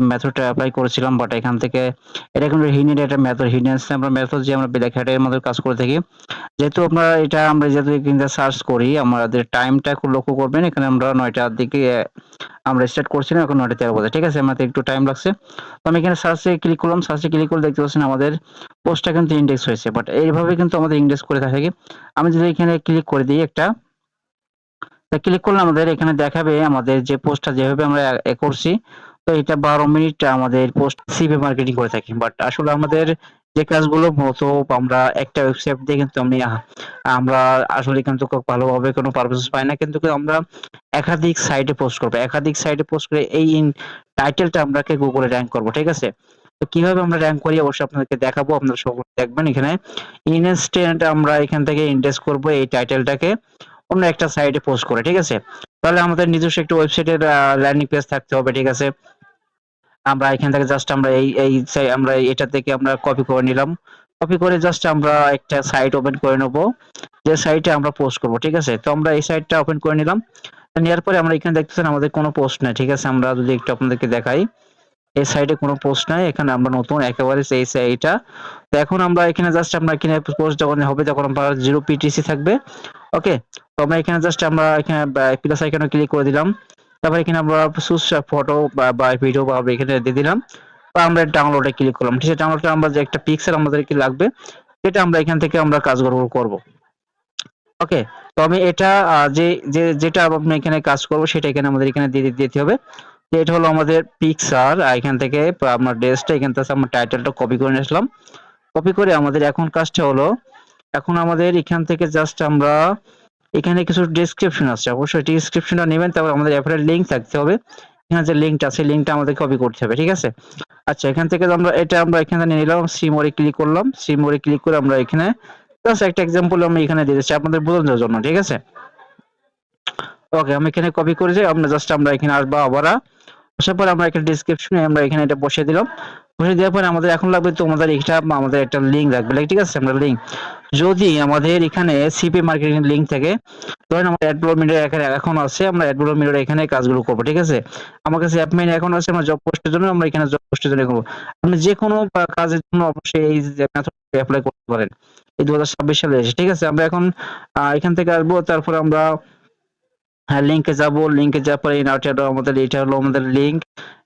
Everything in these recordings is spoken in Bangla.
মেথডটা অ্যাপ্লাই করেছিলাম, বাট এখান থেকে এটা কিন্তু হিডেন একটা মেথড, হিডেন আমরা মেথড যে আমরা ব্ল্যাক হ্যাটের মধ্যে কাজ করে থাকি। যেহেতু আমরা যেহেতু এখানে সার্চ করি, আমাদের টাইমটা খুব লক্ষ্য করবেন। এখানে আমরা ৯টার দিকে আমরা স্টার্ট করছিলাম, এখন ৯টা ১৩ বাজে। ঠিক আছে? আমাদের একটু টাইম লাগছে। তো আমি এখানে সার্চে ক্লিক করলাম। সার্চে ক্লিক করে দেখতে পাচ্ছেন আমাদের পোস্টটা কিন্তু ইনডেক্স হয়েছে। বাট এইভাবে কিন্তু আমাদের ইনডেক্স করে থাকি। আমি যদি এখানে ক্লিক করে দিই একটা, তা ক্লিক করলে আমাদের এখানে দেখাবে আমাদের যে পোস্টটা যেভাবে আমরা করছি। তো এটা ১২ মিনিট আমাদের পোস্ট সিভি মার্কেটিং করে থাকি। বাট আসলে আমাদের যে কাজগুলো মূলত আমরা একটা ওয়েবসাইট দিয়ে কিন্তু আমরা আসলে কিন্তু খুব ভালোভাবে কোনো পারপাস পাই না। কিন্তু আমরা একাধিক সাইটে পোস্ট করব। একাধিক সাইটে পোস্ট করে এই টাইটেলটা আমরাকে গুগলে র‍্যাংক করব। ঠিক আছে? তো কিভাবে আমরা র‍্যাংক করি অবশ্যই আপনাদেরকে দেখাবো। আপনারা সকলে দেখবেন এখানে ইনস্ট্যান্ট আমরা এখান থেকে ইনডেক্স করব এই টাইটেলটাকে অন্য একটা সাইটে পোস্ট করে। ঠিক আছে? তাহলে আমাদের নিজস্ব একটা ওয়েবসাইটের ল্যান্ডিং পেজ থাকতে হবে। ঠিক আছে? আমরা এখান থেকে জাস্ট আমরা আমরা এটা থেকে আমরা কপি করে নিলাম। কপি করে জাস্ট আমরা একটা সাইট ওপেন করে নেব। যে সাইটে আমরা পোস্ট করব। ঠিক আছে? তো আমরা এই সাইটটা ওপেন করে নিলাম। নেওয়ার পরে আমরা এখানে দেখতেছেন আমাদের কোনো পোস্ট নাই। ঠিক আছে? আমরা যদি একটু আপনাদেরকে দেখাই, এই সাইটে কোনো পোস্ট নাই। এখানে আমরা নতুন একেবারে এইটা। তো এখন আমরা এখানে জাস্ট আমরা এখানে পোস্ট যখন হবে তখন আমরা 0 পিটিসি থাকবে। ওকে? তো আমরা এখানে জাস্ট আমরা এখানে প্লাস আইকনে ক্লিক করে দিলাম। তারপর এখানে আমরা চুজ ফটো বা ভিডিও বা এখানে দিয়ে দিলাম। বা আমরা ডাউনলোডে ক্লিক করলাম। ঠিক আছে? ডাউনলোডে আমরা যে একটা পিক্সেল আমাদেরকে লাগবে, সেটা আমরা এখান থেকে আমরা কাজগুলো করব। ওকে? তো আমি এটা যেটা আমি এখানে কাজ করব সেটা এখানে আমাদের এখানে দিয়ে দিতে হবে। যে এটা হলো আমাদের পিকচার। এখান থেকে আপনার ড্রেসটা এখান থেকে আমরা টাইটেলটা কপি করে নিয়ে আসলাম। কপি করে আমাদের এখন কাজটা হলো, এখন আমাদের এখান থেকে জাস্ট আমরা এখানে কিছু ডেসক্রিপশন আছে। অবশ্যই ডেসক্রিপশনটা নেবেন। তারপর আমাদের অ্যাপের লিংক থাকতে হবে। এখানে যে লিংকটা আছে, লিংকটা আমাদের কপি করতে হবে। ঠিক আছে? আচ্ছা, এখান থেকে আমরা এখানে নিয়ে নিলাম। সি মোরে ক্লিক করলাম। সি মোরে ক্লিক করে আমরা এখানে জাস্ট একটা এক্সাম্পল আমি এখানে দিয়ে দিচ্ছি আপনাদের বোঝানোর জন্য। ঠিক আছে? ওকে, আমি এখানে কপি করেছি। আমরা এখানে আসবো আবার। আসার পর আমরা এখানে ডেসক্রিপশনে আমরা এখানে এটা বসিয়ে দিলাম। বসিয়ে দেওয়ার পরে আমাদের এখন লাগবে তোমাদের এটা আমাদের একটা লিংক লাগবে। ঠিক আছে? আমরা লিংক যদি আমাদের এখানে সিপি মার্কেটিং লিংক থাকে, ধরেন আমার অ্যাডব্লুমিটার এখানে এখন আছে, আমরা অ্যাডব্লুমিটার এখানে কাজগুলো করব। ঠিক আছে? আমার কাছে অ্যাপমেইন এখন আছে, আমরা জব পোস্টের জন্য আমরা এখানে জব পোস্টের জন্য করব। আপনি যে কোনো কাজের জন্য অবশ্যই এই যে মেথডটা অ্যাপ্লাই করতে পারেন। এই 2026 সালে এসে। ঠিক আছে? আমরা এখন এখান থেকে আসবো, তারপরে আমরা হ্যাঁ, লিংকে যাব। লিংকে যাওয়ার পরে এটা হলো আমাদের লিংক।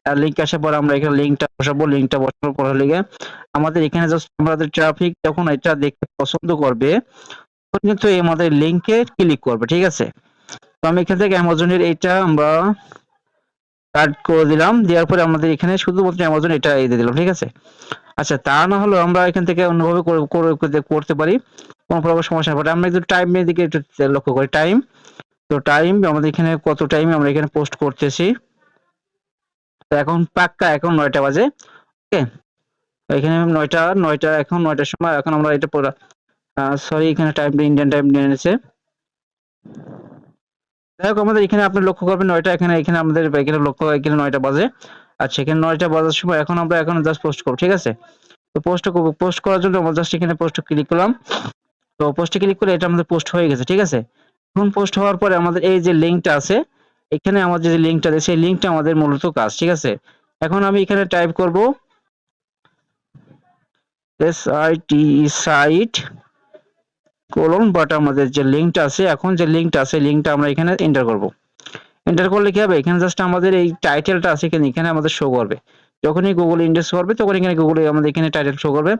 আর লিংক আসার পর আমরা এখানে লিংকটা বসাবো। লিংকটা বসানোর পর হলে আমাদের এখানে জাস্ট আমাদের ট্রাফিক যখন এটা দেখতে পছন্দ করবে, তখন কিন্তু আমাদের লিংকে ক্লিক করবে। ঠিক আছে? তো আমি এখান থেকে অ্যামাজনের এইটা আমরা কাট করে দিলাম। দেওয়ার পরে আমাদের এখানে শুধুমাত্র অ্যামাজন এটা দিয়ে দিলাম। ঠিক আছে? আচ্ছা, তা না হলেও আমরা এখান থেকে অন্যভাবে করতে পারি। কোনো প্রকার সমস্যা হবে না। আমরা একটু টাইমের দিকে একটু লক্ষ্য করি। টাইম, তো টাইম আমাদের এখানে কত টাইমে আমরা এখানে পোস্ট করতেছি। তো এখন পাক্কা এখন ৯টা বাজে। ওকে? এখানে ৯টা এখন ৯টার সময় এখন আমরা এটা পুরা সরি, এখানে টাইমটা ইন্ডিয়ান টাইম নিয়ে নিয়েছে। যাই হোক, আমাদের এখানে আপনি লক্ষ্য করবেন ৯টা, এখানে আমাদের এখানে লক্ষ্য এখানে ৯টা বাজে। আচ্ছা, এখানে 9টা বাজার সময় এখন আমরা জাস্ট পোস্ট করব। ঠিক আছে? তো পোস্ট করার জন্য আমরা জাস্ট এখানে পোস্ট ক্লিক করলাম। তো পোস্টে ক্লিক করে এটা আমাদের পোস্ট হয়ে গেছে। ঠিক আছে? এখন পোস্ট হওয়ার পরে আমাদের এই যে লিংকটা আছে, এখানে আমাদের যে লিংকটা আছে সেই লিংকটা আমাদের মূলত কাজ। ঠিক আছে? এখন আমি এখানে টাইপ করব সাইট বাট আমাদের যে লিংকটা আছে, এখন যে লিংকটা আছে লিংকটা আমরা এখানে এন্টার করব। এন্টার করলে কি হবে, এখানে জাস্ট আমাদের এই টাইটেলটা আছে এখানে আমাদের শো করবে। যখনই গুগল ইন্ডেক্স করবে তখন এখানে গুগলে আমাদের এখানে টাইটেল শো করবে।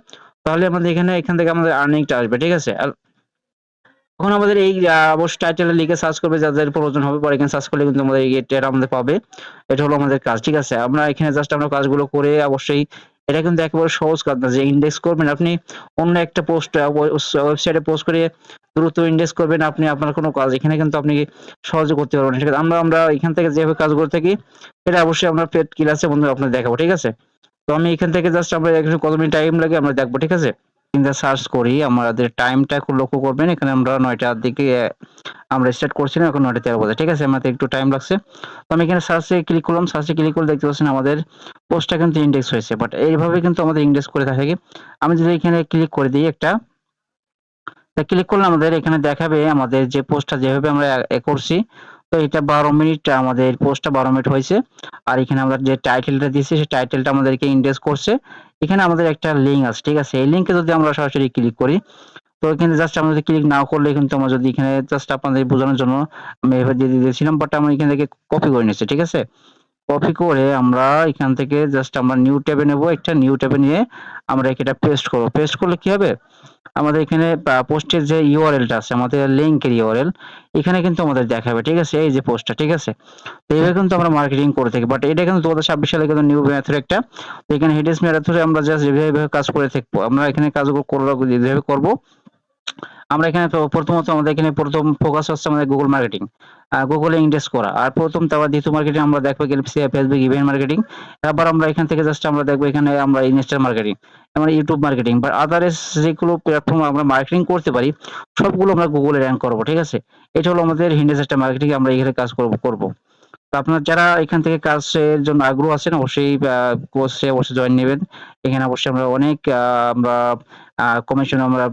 তাহলে আমাদের এখান থেকে আমাদের আর্নিংটা আসবে। ঠিক আছে? আর এখন আমাদের এই অবশ্যই টাইটেলে লিখে সার্চ করবে, যাদের প্রয়োজন হবে পরে এখানে সার্চ করলে কিন্তু আমাদের এটা আমাদের পাবে। এটা হলো আমাদের কাজ। ঠিক আছে? আমরা এখানে জাস্ট আমরা কাজগুলো করে অবশ্যই এটা কিন্তু একেবারে সহজ কাজ না যে ইন্ডেক্স করবেন আপনি অন্য একটা পোস্ট ওয়েবসাইটে পোস্ট করে দ্রুত ইন্ডেক্স করবেন আপনি আপনার কোনো কাজ এখানে কিন্তু আপনি সহজে করতে পারবেন। ঠিক আছে? আমরা এখান থেকে যেভাবে কাজ করে থাকি এটা অবশ্যই আমরা পেড ক্লাসে বন্ধুরা আপনাদের দেখাবো। ঠিক আছে? তো আমি এখান থেকে জাস্ট আমরা কত মিনিট টাইম লাগে আমরা দেখবো। ঠিক আছে? কিন্তু সার্চ করি, আমাদের টাইমটা খুব লক্ষ্য করবেন। এখানে আমরা ৯টার দিকে আমরা স্টার্ট করছিলাম, এখন ৯টা ১৩ বাজে। ঠিক আছে? আমাদের একটু টাইম লাগছে। তো আমি এখানে সার্চে ক্লিক করলাম। সার্চে ক্লিক করে দেখতে পাচ্ছেন আমাদের পোস্টটা কিন্তু ইনডেক্স হয়েছে। বাট এইভাবে কিন্তু আমাদের ইনডেক্স করে থাকি। আমি যদি এখানে ক্লিক করে দিই একটা, ক্লিক করলে আমাদের এখানে দেখাবে আমাদের যে পোস্টটা যেভাবে আমরা করছি। তো এটা 12 মিনিট আমাদের পোস্টটা 12 মিনিট হয়েছে। আর এখানে আমরা যে টাইটেলটা দিয়েছি সেই টাইটেলটা আমাদেরকে ইন্ডেক্স করছে। এখানে আমাদের একটা লিঙ্ক আছে, ঠিক আছে? এই লিঙ্কে যদি আমরা সরাসরি ক্লিক করি, তো এখানে জাস্ট আমরা যদি ক্লিক নাও করলে কিন্তু আমরা যদি এখানে জাস্ট আপনাদের বোঝানোর জন্য আমি এভাবে দিয়ে দিয়েছিলাম, বাট আমি এখান থেকে কপি করে নিচ্ছি, ঠিক আছে? কপি করে আমরা এখান থেকে জাস্ট আমরা নিউ ট্যাবে নেব, একটা নিউ ট্যাবে নিয়ে আমরা এটা পেস্ট করব। পেস্ট করলে কি হবে? আমাদের এখানে পোস্টের যে ইউআরএলটা আছে, আমাদের লিংকের ইউআরএল, এখানে কিন্তু আমাদের দেখাবে, ঠিক আছে? এই যে পোস্টটা, ঠিক আছে? তো এইভাবে কিন্তু আমরা মার্কেটিং করে থাকি, বাট এটা কিন্তু 2026 সালে কিন্তু নিউ মেথড একটা। তো এখানে হিডেন্স মেথডে আমরা জাস্ট যেভাবে কাজ করে থাকবো, আমরা এখানে কাজগুলো যেভাবে করবো, আমরা এখানে তো প্রথমত আমাদের এখানে প্রথম ফোকাস হচ্ছে আমাদের গুগল মার্কেটিং, গুগলে ইন্ডেক্স করা। আর প্রথম তারপর দ্বিতীয় মার্কেটিং আমরা দেখবো এখানে ফেসবুক ইভেন্ট মার্কেটিং। এবার আমরা এখান থেকে জাস্ট আমরা দেখবো এখানে আমরা ইনস্টা মার্কেটিং, আমরা ইউটিউব মার্কেটিং বা আদার্স যেগুলো প্ল্যাটফর্ম আমরা মার্কেটিং করতে পারি, সবগুলো আমরা গুগলে র্যাঙ্ক করবো, ঠিক আছে? এটা হলো আমাদের হিন্ডেক্স একটা মার্কেটিং, আমরা এখানে কাজ করবো। তো আপনারা যারা এখান থেকে কাজের জন্য আগ্রহ আছেন, অবশ্যই কোর্সে অবশ্যই জয়েন নেবেন। এখানে অবশ্যই আমরা অনেক আমরা কমিশন আমরা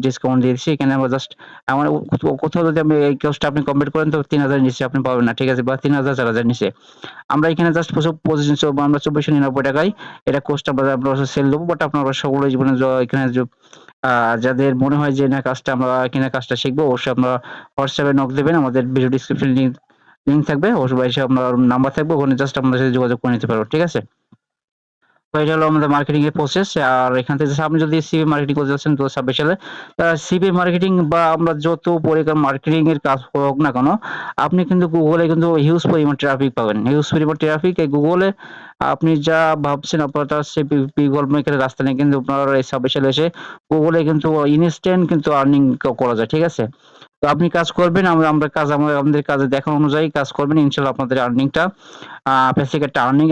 ডিসকাউন্ট দিয়েছি। এখানে আমরা জাস্ট আমার কোথাও যদি আপনি এই কোর্সটা আপনি কমপ্লিট করেন, তো ৩,০০০ নিচে আপনি পাবেন না, ঠিক আছে? বা ৩,০০০ ৪,০০০ নিচে। আমরা এখানে জাস্ট আমরা ২৪৯৯ টাকায় এটা কোর্সটা আমরা সেল দেবো। বাট আপনারা সকল জীবনে এখানে যাদের মনে হয় যে না কাজটা আমরা এখানে কাজটা শিখবো, অবশ্যই আপনারা হোয়াটসঅ্যাপে নক দেবেন। আমাদের ভিডিও ডেসক্রিপশন লিংক থাকবে, অবশ্যই এসে আপনার নাম্বার থাকবে, ওখানে জাস্ট আপনার সাথে যোগাযোগ করে নিতে পারবো, ঠিক আছে? তো এটা হলো আমাদের মার্কেটিং এর প্রসেস। আর এখান থেকে আপনি যদি সিভি মার্কেটিং করতে যাচ্ছেন ২০২৬ সালে, সিভি মার্কেটিং বা আমরা যত পরিমাণ মার্কেটিং এর কাজ হোক না কেন, আপনি কিন্তু গুগলে কিন্তু হিউজ পরিমাণ ট্রাফিক পাবেন। হিউজ পরিমাণ ট্রাফিক এই গুগলে আপনি যা ভাবছেন আপনার তার সে বিকল্প এখানে রাস্তা নেই। কিন্তু আপনার এই ২৬ সালে এসে গুগলে কিন্তু ইনস্ট্যান্ট কিন্তু আর্নিং করা যায়, ঠিক আছে? তো আপনি কাজ করবেন, আমরা কাজ আমাদের কাজে দেখানো অনুযায়ী কাজ করবেন। ইনশাআল্লাহ আপনাদের আর্নিংটা বেসিক একটা আর্নিং